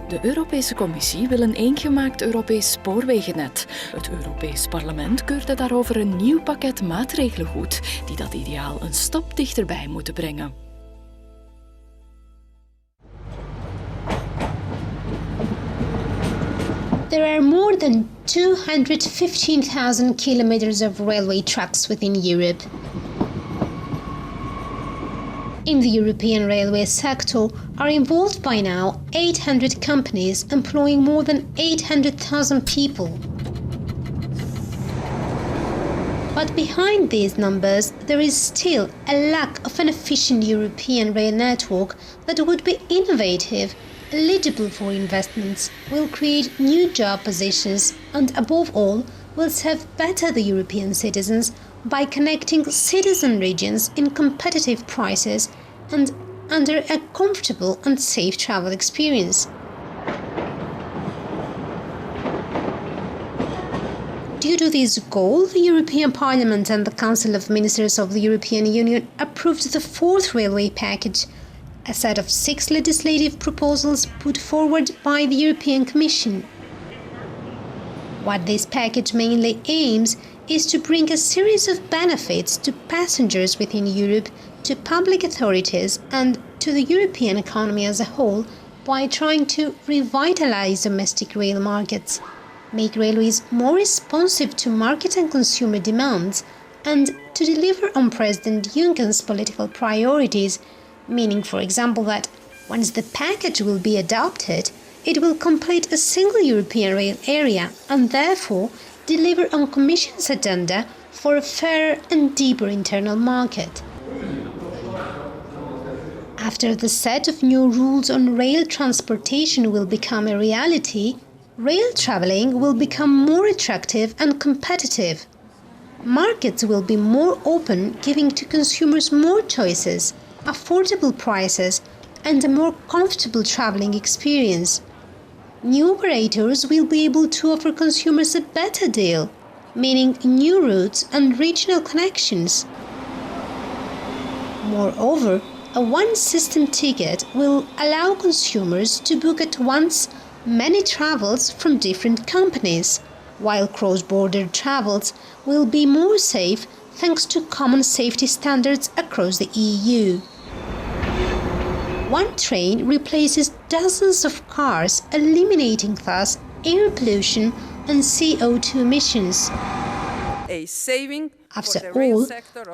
De Europese Commissie wil een ééngemaakt Europees spoorwegennet. Het Europees Parlement keurde daarover een nieuw pakket maatregelen goed, die dat ideaal een stap dichterbij moeten brengen. There are more than 215,000 kilometers of railway tracks within Europe. In the European railway sector are involved by now 800 companies employing more than 800,000 people. But behind these numbers, there is still a lack of an efficient European rail network that would be innovative, eligible for investments, will create new job positions, and above all, will serve better the European citizens by connecting citizen regions in competitive prices and under a comfortable and safe travel experience. Due to this goal, the European Parliament and the Council of Ministers of the European Union approved the fourth railway package, a set of 6 legislative proposals put forward by the European Commission. What this package mainly aims is to bring a series of benefits to passengers within Europe, to public authorities and to the European economy as a whole by trying to revitalize domestic rail markets, make railways more responsive to market and consumer demands, and to deliver on President Juncker's political priorities, meaning, for example, that once the package will be adopted, it will complete a single European rail area and therefore deliver on Commission's agenda for a fairer and deeper internal market. After the set of new rules on rail transportation will become a reality, rail travelling will become more attractive and competitive. Markets will be more open, giving to consumers more choices, affordable prices, and a more comfortable travelling experience. New operators will be able to offer consumers a better deal, meaning new routes and regional connections. Moreover, a one-system ticket will allow consumers to book at once many travels from different companies, while cross-border travels will be more safe thanks to common safety standards across the EU. One train replaces dozens of cars, eliminating thus air pollution and CO2 emissions. A saving After all,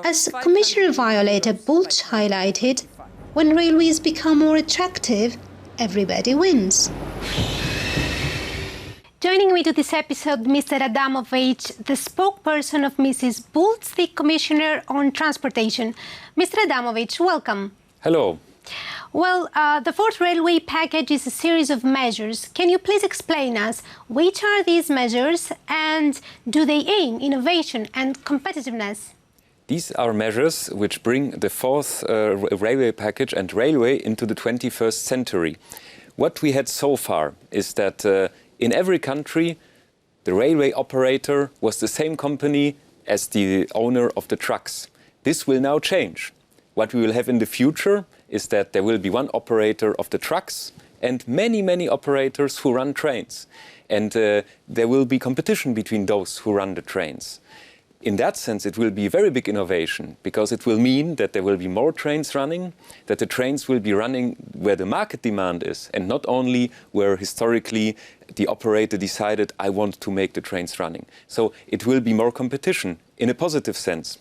as Commissioner Violeta Bulc highlighted, when railways become more attractive, everybody wins. Joining me to this episode, Mr. Adamowicz, the spokesperson of Mrs. Bulc, the Commissioner on Transportation. Mr. Adamowicz, welcome. Hello. Well, the fourth railway package is a series of measures. Can you please explain us which are these measures and do they aim innovation and competitiveness? These are measures which bring the fourth railway package and railway into the 21st century. What we had so far is that in every country, the railway operator was the same company as the owner of the trucks. This will now change. What we will have in the future is that there will be one operator of the trucks and many, many operators who run trains. And there will be competition between those who run the trains. In that sense, it will be a very big innovation because it will mean that there will be more trains running, that the trains will be running where the market demand is and not only where historically the operator decided, I want to make the trains running. So it will be more competition in a positive sense.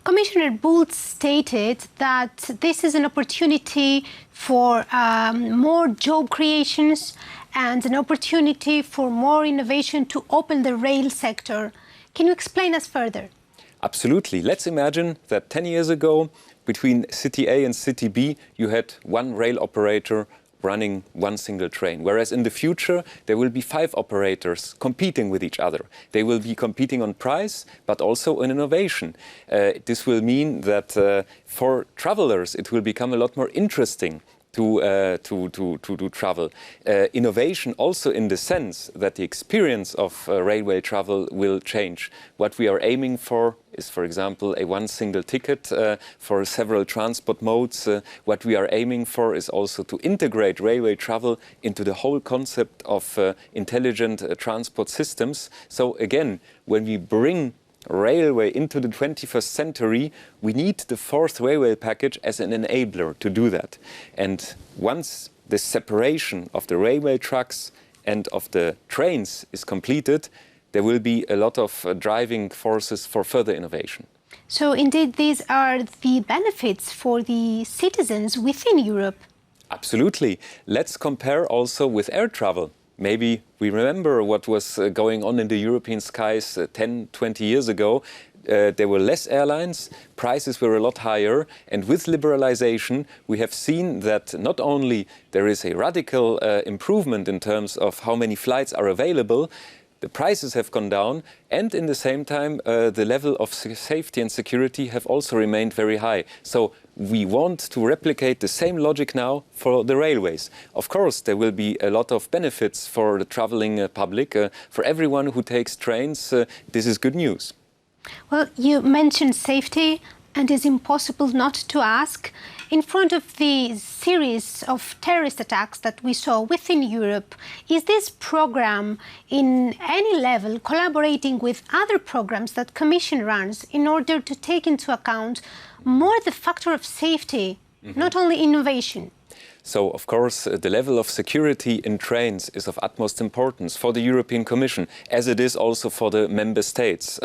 Commissioner Bulc stated that this is an opportunity for more job creations and an opportunity for more innovation to open the rail sector. Can you explain us further? Absolutely. Let's imagine that 10 years ago, between City A and City B, you had one rail operator running one single train. Whereas in the future, there will be 5 operators competing with each other. They will be competing on price, but also on innovation. This will mean that for travelers, it will become a lot more interesting to travel. Innovation also in the sense that the experience of railway travel will change. What we are aiming for is, for example, a one single ticket for several transport modes. What we are aiming for is also to integrate railway travel into the whole concept of intelligent transport systems. So again, when we bring railway into the 21st century, we need the fourth railway package as an enabler to do that. And once the separation of the railway tracks and of the trains is completed, there will be a lot of driving forces for further innovation. So indeed, these are the benefits for the citizens within Europe. Absolutely. Let's compare also with air travel. Maybe we remember what was going on in the European skies 10, 20 years ago. There were less airlines, prices were a lot higher, and with liberalization we have seen that not only there is a radical improvement in terms of how many flights are available, the prices have gone down, and in the same time the level of safety and security have also remained very high. So we want to replicate the same logic now for the railways. Of course, there will be a lot of benefits for the traveling public. For everyone who takes trains, this is good news. Well, you mentioned safety, and it's impossible not to ask. In front of the series of terrorist attacks that we saw within Europe, is this program in any level collaborating with other programs that Commission runs in order to take into account more the factor of safety, not only innovation? So, of course, the level of security in trains is of utmost importance for the European Commission, as it is also for the member states.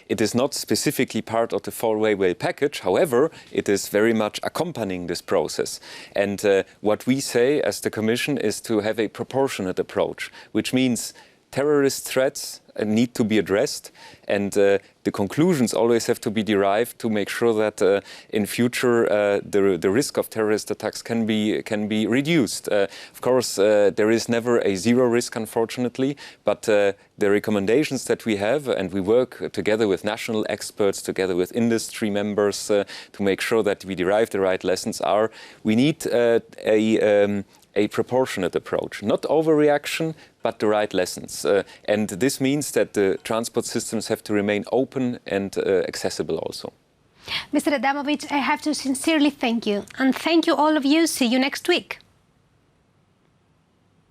It is not specifically part of the four-railway package. However, it is very much accompanying this process. And what we say as the Commission is to have a proportionate approach, which means terrorist threats need to be addressed, and the conclusions always have to be derived to make sure that in future the risk of terrorist attacks can be reduced. Of course, there is never a zero risk, unfortunately, but the recommendations that we have, and we work together with national experts, together with industry members to make sure that we derive the right lessons, are we need a proportionate approach, not overreaction, but the right lessons. And this means that the transport systems have to remain open and accessible also. Mr. Adamowicz, I have to sincerely thank you. And thank you all of you. See you next week.